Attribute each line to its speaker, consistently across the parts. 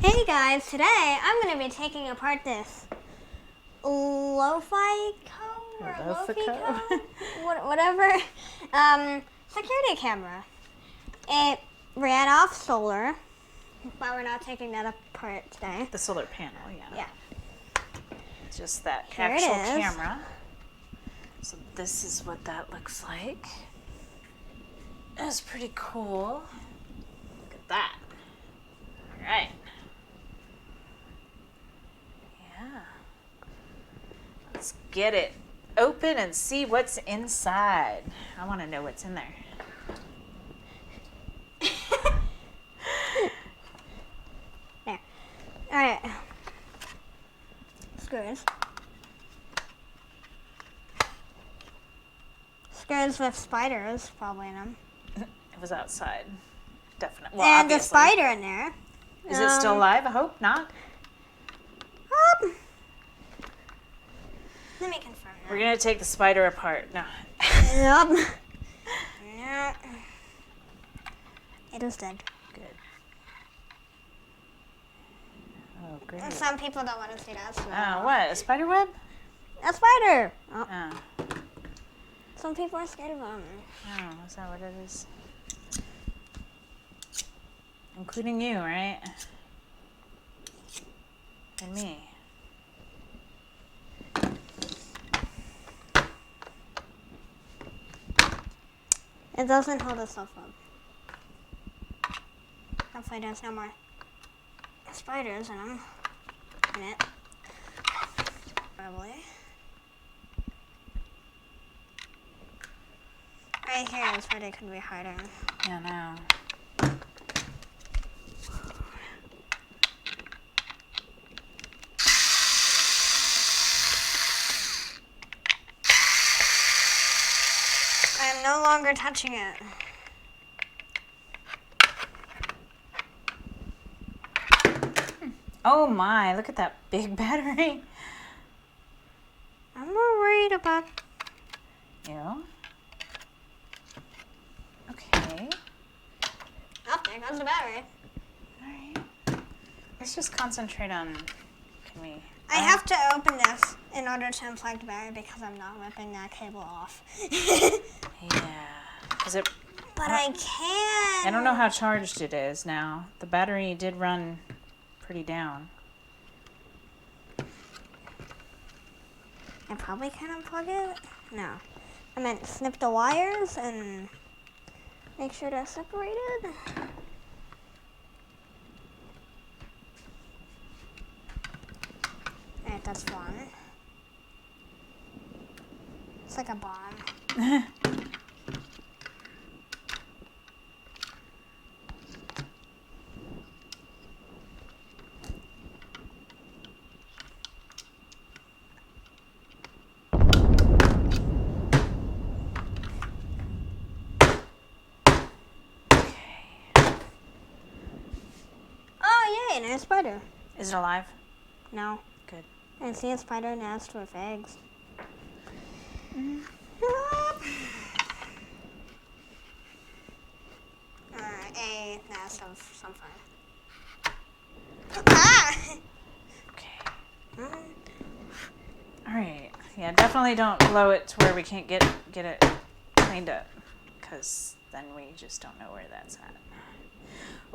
Speaker 1: Hey guys, today I'm going to be taking apart this Lofico or Lofico, whatever, security camera. It ran off solar, but we're not taking that apart today.
Speaker 2: The solar panel, yeah.
Speaker 1: Yeah.
Speaker 2: Just that
Speaker 1: Here
Speaker 2: actual
Speaker 1: it is.
Speaker 2: camera. So this is what that looks like. That's pretty cool. Look at that. All right. Yeah. Let's get it open and see what's inside. I want to know what's in there.
Speaker 1: There. All right. Screws. Screws with spiders probably in them.
Speaker 2: It was outside. Definitely. Well,
Speaker 1: And
Speaker 2: obviously.
Speaker 1: a spider in there.
Speaker 2: Is it still alive? I hope not.
Speaker 1: Let me confirm that.
Speaker 2: We're going to take the spider apart. No.
Speaker 1: Yep. Yeah. It is dead.
Speaker 2: Good. Oh, great.
Speaker 1: And some people don't want to see that. So.
Speaker 2: What? A spider web?
Speaker 1: A spider! Oh,
Speaker 2: Oh.
Speaker 1: some people are scared of them.
Speaker 2: Oh, is that what it is? Including you, right? And me.
Speaker 1: It doesn't hold itself up. Hopefully there's no more spiders in them. In it. Probably. Right here is where they could be hiding.
Speaker 2: Yeah, no.
Speaker 1: I am no longer touching it.
Speaker 2: Oh my, look at that big battery.
Speaker 1: I'm more worried about...
Speaker 2: You? Okay.
Speaker 1: Oh, there goes the battery.
Speaker 2: Alright. Let's just concentrate on... Can we...
Speaker 1: I have to open this in order to unplug the battery because I'm not ripping that cable off.
Speaker 2: Yeah. Is it...
Speaker 1: But I can.
Speaker 2: I don't know how charged it is now. The battery did run pretty down.
Speaker 1: I probably can unplug it. No. I meant snip the wires and make sure they're separated. Alright, that's one. It's like a bomb. Oh, yay, and a spider.
Speaker 2: Is it alive?
Speaker 1: No.
Speaker 2: Good.
Speaker 1: I see a spider nest with eggs. A nest of some kind. Ah!
Speaker 2: Okay. Alright. Yeah, definitely don't blow it to where we can't get it cleaned up. Because then we just don't know where that's at.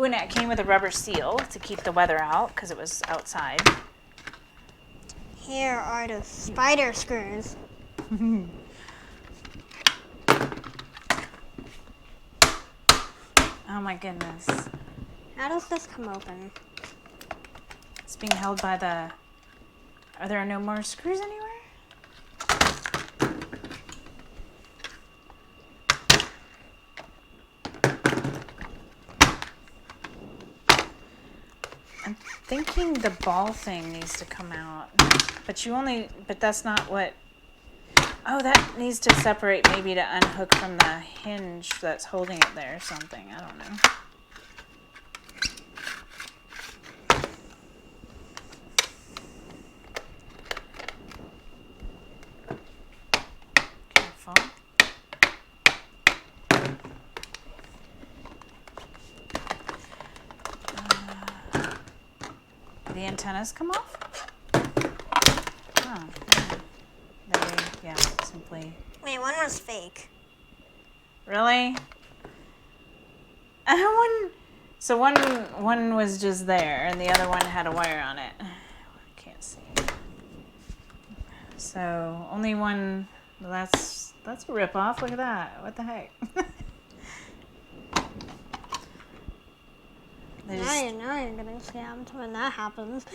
Speaker 2: Ooh, and it came with a rubber seal to keep the weather out because it was outside.
Speaker 1: Here are the spider screws.
Speaker 2: Oh my goodness.
Speaker 1: How does this come open?
Speaker 2: It's being held by the... Are there no more screws anywhere? I'm thinking the ball thing needs to come out. But that's not what... Oh, that needs to separate maybe to unhook from the hinge that's holding it there or something. I don't know. Careful. the antennas come off? Oh, yeah, simply.
Speaker 1: Wait, one was fake.
Speaker 2: Really? So one was just there, and the other one had a wire on it. I can't see. So only one. That's a ripoff. Look at that. What the heck?
Speaker 1: Now you're getting scammed when that happens.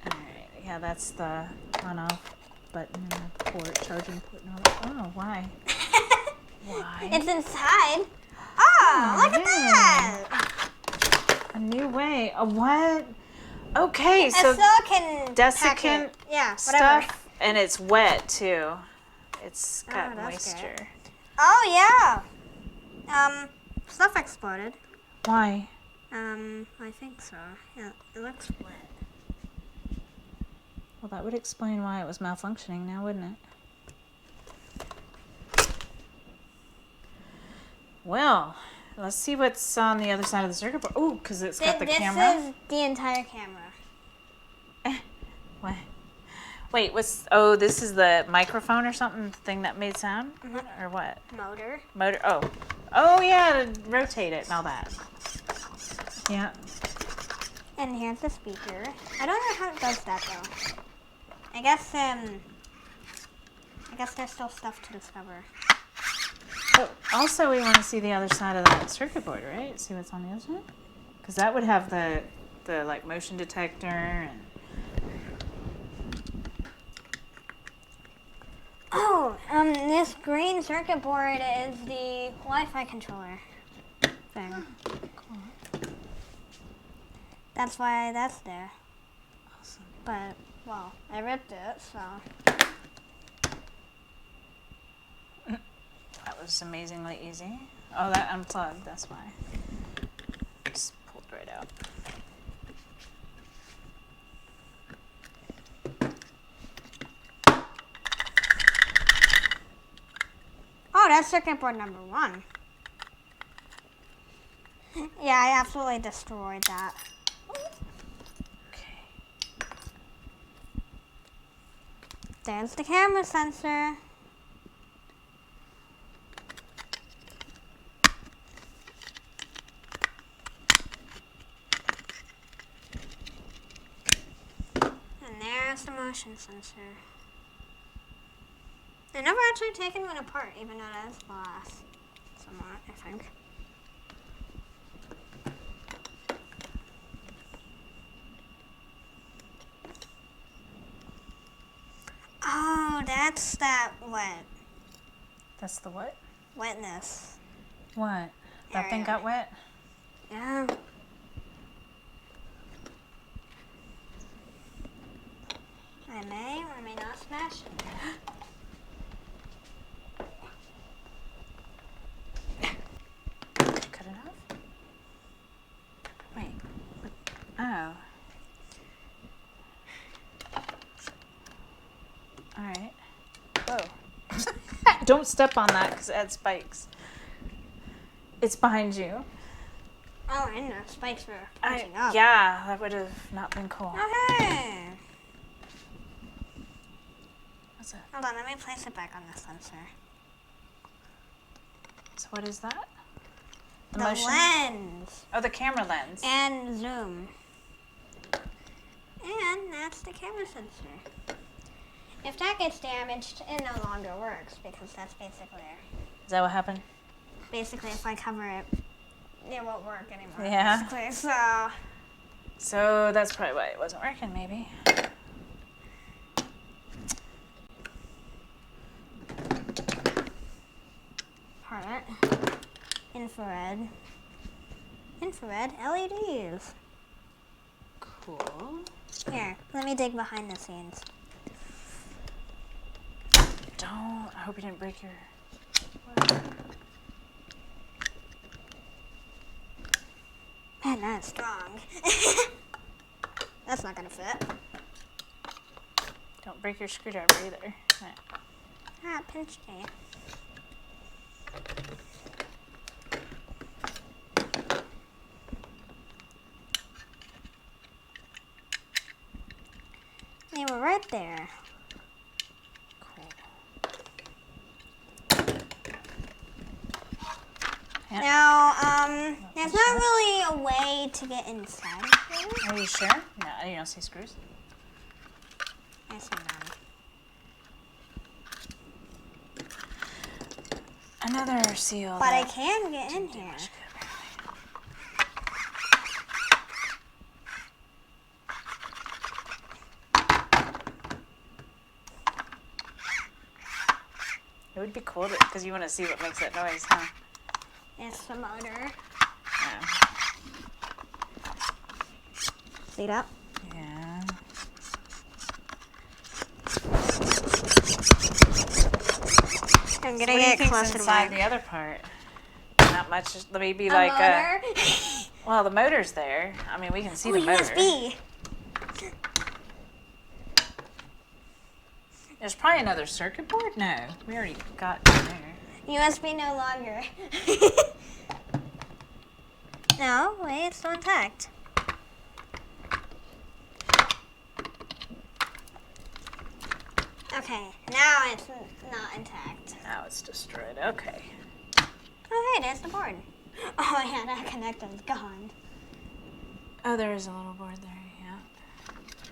Speaker 2: Alright, yeah, that's the on-off button and the port, charging port and all that. Oh, why? Why?
Speaker 1: It's inside. Oh, look at that!
Speaker 2: A new way. A what? Okay,
Speaker 1: So silicon
Speaker 2: desiccant
Speaker 1: packet. Yeah,
Speaker 2: stuff, and it's wet too. It's got moisture.
Speaker 1: Good. Oh yeah. Stuff exploded.
Speaker 2: Why?
Speaker 1: I think so. Yeah, it looks wet.
Speaker 2: Well, that would explain why it was malfunctioning now, wouldn't it? Well, let's see what's on the other side of the circuit board. Oh, because it's got the camera.
Speaker 1: This is the entire camera.
Speaker 2: What? Wait, this is the microphone or something thing that made sound?
Speaker 1: Mm-hmm.
Speaker 2: Or what?
Speaker 1: Motor.
Speaker 2: Oh yeah, to rotate it and all that. Yeah.
Speaker 1: And here's the speaker. I don't know how it does that though. I guess there's still stuff to discover.
Speaker 2: Oh, also we want to see the other side of that circuit board, right? See what's on the other side? Because that would have the like motion detector and.
Speaker 1: Oh, this green circuit board is the Wi-Fi controller thing.
Speaker 2: Cool.
Speaker 1: That's why that's there.
Speaker 2: Awesome.
Speaker 1: But, well, I ripped it, so.
Speaker 2: That was amazingly easy. Oh, that unplugged, that's why. Just pulled right out.
Speaker 1: Oh, that's circuit board number 1. Yeah, I absolutely destroyed that.
Speaker 2: Okay.
Speaker 1: There's the camera sensor. And there's the motion sensor. I've never actually taken one apart, even though it is glass. Somewhat, I think. Oh, that's that wet.
Speaker 2: That's the what?
Speaker 1: Wetness.
Speaker 2: What? That thing got wet?
Speaker 1: Yeah. I may or may not smash it.
Speaker 2: Cut it off? Wait. Oh. Alright. Whoa. Don't step on that because it had spikes. It's behind you.
Speaker 1: Oh, and the spikes were punching up.
Speaker 2: Yeah, that would have not been cool.
Speaker 1: Oh, hey.
Speaker 2: What's that?
Speaker 1: Hold on, let me place it back on the sensor.
Speaker 2: So what is that?
Speaker 1: The
Speaker 2: motion?
Speaker 1: lens.
Speaker 2: Oh, the camera lens.
Speaker 1: And zoom. And that's the camera sensor. If that gets damaged, it no longer works because that's basically
Speaker 2: Is that what happened?
Speaker 1: basically if I cover it, it won't work anymore.
Speaker 2: Yeah.
Speaker 1: Basically.
Speaker 2: So that's probably why it wasn't working, maybe.
Speaker 1: Part. Infrared LEDs.
Speaker 2: Cool.
Speaker 1: Here, let me dig behind the scenes.
Speaker 2: Don't. I hope you didn't break your.
Speaker 1: Man, that's strong. That's not gonna fit.
Speaker 2: Don't break your screwdriver either. Right.
Speaker 1: Ah, pinched me. They were right there.
Speaker 2: Cool.
Speaker 1: Now, there's not really a way to get inside here.
Speaker 2: Are you sure? No, you don't see screws?
Speaker 1: I see none.
Speaker 2: Another seal.
Speaker 1: But I can get in here.
Speaker 2: It would be cool because you want to see what makes that noise, huh?
Speaker 1: It's the motor.
Speaker 2: Yeah.
Speaker 1: See that?
Speaker 2: Yeah.
Speaker 1: I'm
Speaker 2: So
Speaker 1: gonna
Speaker 2: what do you
Speaker 1: get
Speaker 2: think's
Speaker 1: closer to
Speaker 2: inside
Speaker 1: my
Speaker 2: the other part? Not much. Maybe like
Speaker 1: motor.
Speaker 2: Well, the motor's there. I mean, we can see the motor.
Speaker 1: USB.
Speaker 2: There's probably another circuit board. No, we already got in there.
Speaker 1: USB no longer. No, wait, it's still intact. Okay, now it's not intact.
Speaker 2: Now it's destroyed. Okay.
Speaker 1: Oh, hey, there's the board. Oh, yeah, that connector's gone.
Speaker 2: Oh, there is a little board there. Yeah.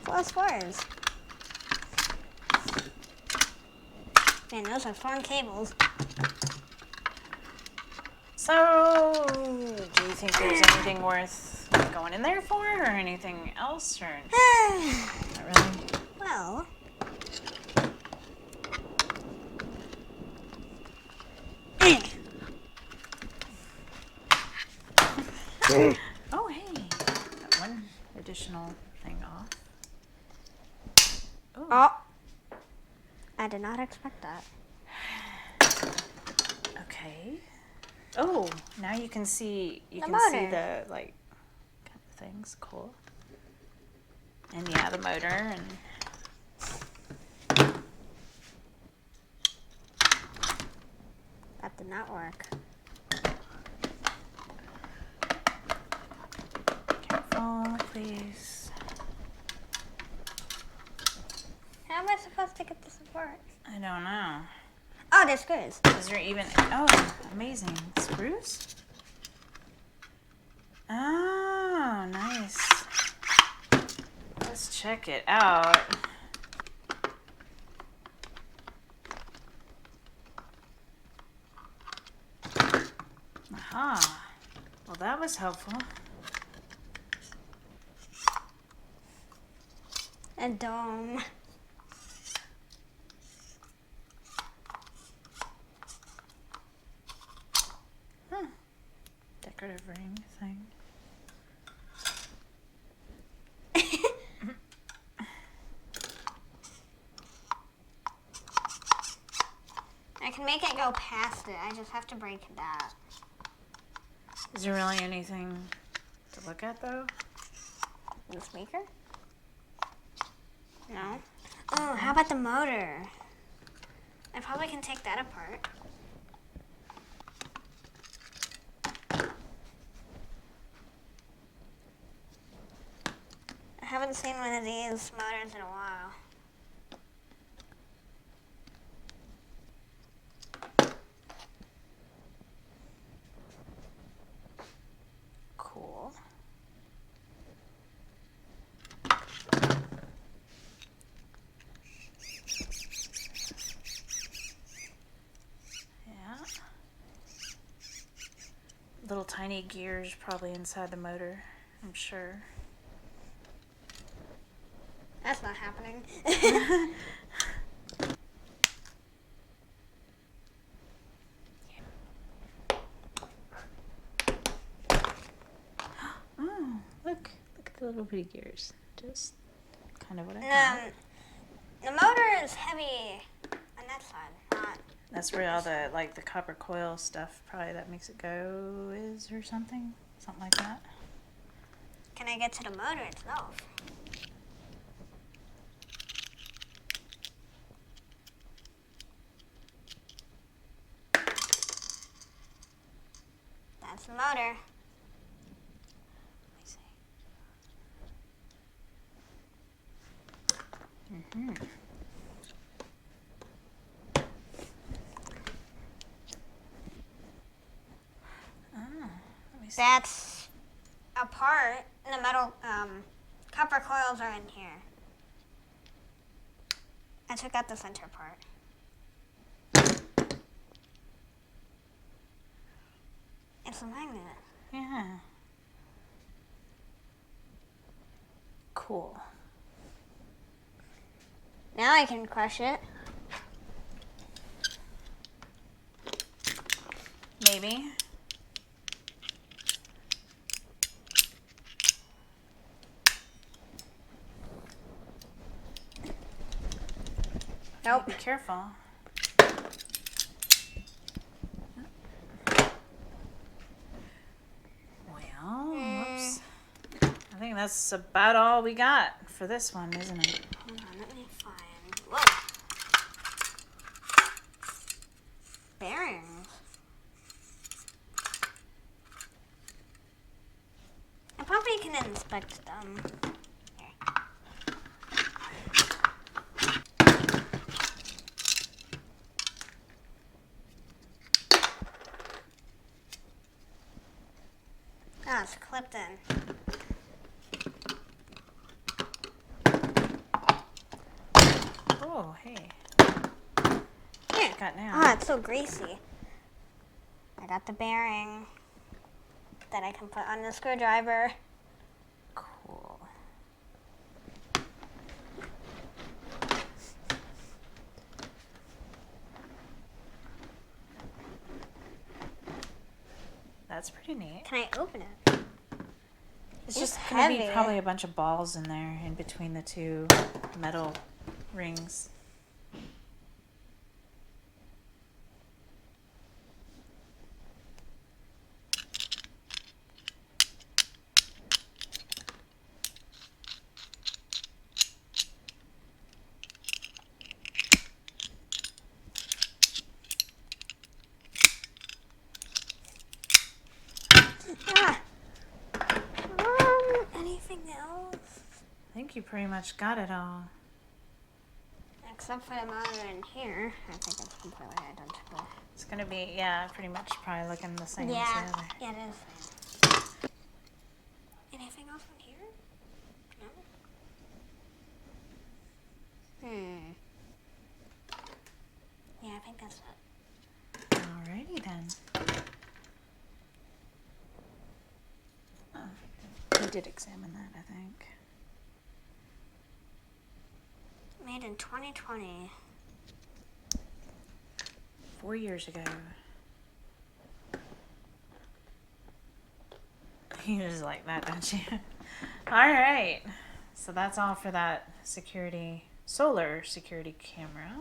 Speaker 1: Close words. Man, those are fun cables.
Speaker 2: So, do you think there's anything worth going in there for, or anything else, or not really?
Speaker 1: Well,
Speaker 2: Oh, hey, got one additional thing off. Ooh.
Speaker 1: oh, I did not expect that.
Speaker 2: Okay. Oh, now you can see. You
Speaker 1: The
Speaker 2: can see
Speaker 1: motor.
Speaker 2: the kind of things. Cool. And yeah, the motor and.
Speaker 1: That did not work.
Speaker 2: Careful, please.
Speaker 1: How am I supposed to get the support?
Speaker 2: I don't know.
Speaker 1: Oh, there's screws.
Speaker 2: Is there even? Oh, amazing. Screws? Oh, nice. Let's check it out. Aha. Well, that was helpful.
Speaker 1: A dome.
Speaker 2: Decorative ring thing.
Speaker 1: I can make it go past it. I just have to break that.
Speaker 2: Is there really anything to look at, though?
Speaker 1: The speaker? No. Oh, how about the motor? I probably can take that apart. I haven't seen one of these motors in a while.
Speaker 2: Cool. Yeah. Little tiny gears probably inside the motor, I'm sure.
Speaker 1: That's not happening.
Speaker 2: Oh, look at the little bitty gears. Just kind of what I thought.
Speaker 1: The motor is heavy on that side, not.
Speaker 2: That's where all the the copper coil stuff probably that makes it go is, or something like that.
Speaker 1: Can I get to the motor itself? That's the motor.
Speaker 2: Let me see. Mm-hmm.
Speaker 1: That's a part. The metal copper coils are in here. I took out the center part. It's a magnet.
Speaker 2: Yeah. Cool.
Speaker 1: Now I can crush it.
Speaker 2: Maybe.
Speaker 1: Nope.
Speaker 2: Be careful. Well, whoops. I think that's about all we got for this one, isn't it?
Speaker 1: Hold on, let me find. Whoa. Bearings. I probably can inspect them. Oh, it's clipped in.
Speaker 2: Oh, hey.
Speaker 1: Here.
Speaker 2: Got now.
Speaker 1: Oh, it's so greasy. I got the bearing that I can put on the screwdriver.
Speaker 2: Cool. That's pretty neat.
Speaker 1: Can I open it?
Speaker 2: It's
Speaker 1: It's
Speaker 2: just going to be
Speaker 1: heavy.
Speaker 2: probably a bunch of balls in there in between the two metal rings.
Speaker 1: Ah. Anything else?
Speaker 2: I think you pretty much got it all.
Speaker 1: Except for the monitor in here. I think it's completely identical.
Speaker 2: It's going to be, yeah, pretty much probably looking the same
Speaker 1: Yeah,
Speaker 2: as the other.
Speaker 1: yeah, it is. Anything else in here? No? Yeah, I think that's it.
Speaker 2: Alrighty then. We did examine that, I think.
Speaker 1: Made in 2020.
Speaker 2: 4 years ago. You just like that, don't you? Alright. So that's all for that solar security camera.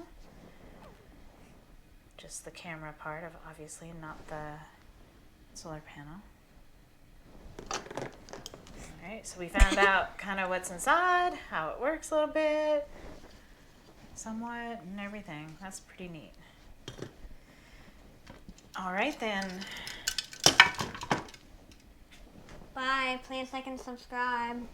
Speaker 2: Just the camera part of, obviously, not the solar panel. Alright, so we found out kind of what's inside, how it works a little bit, somewhat, and everything. That's pretty neat. Alright then.
Speaker 1: Bye. Please like and subscribe.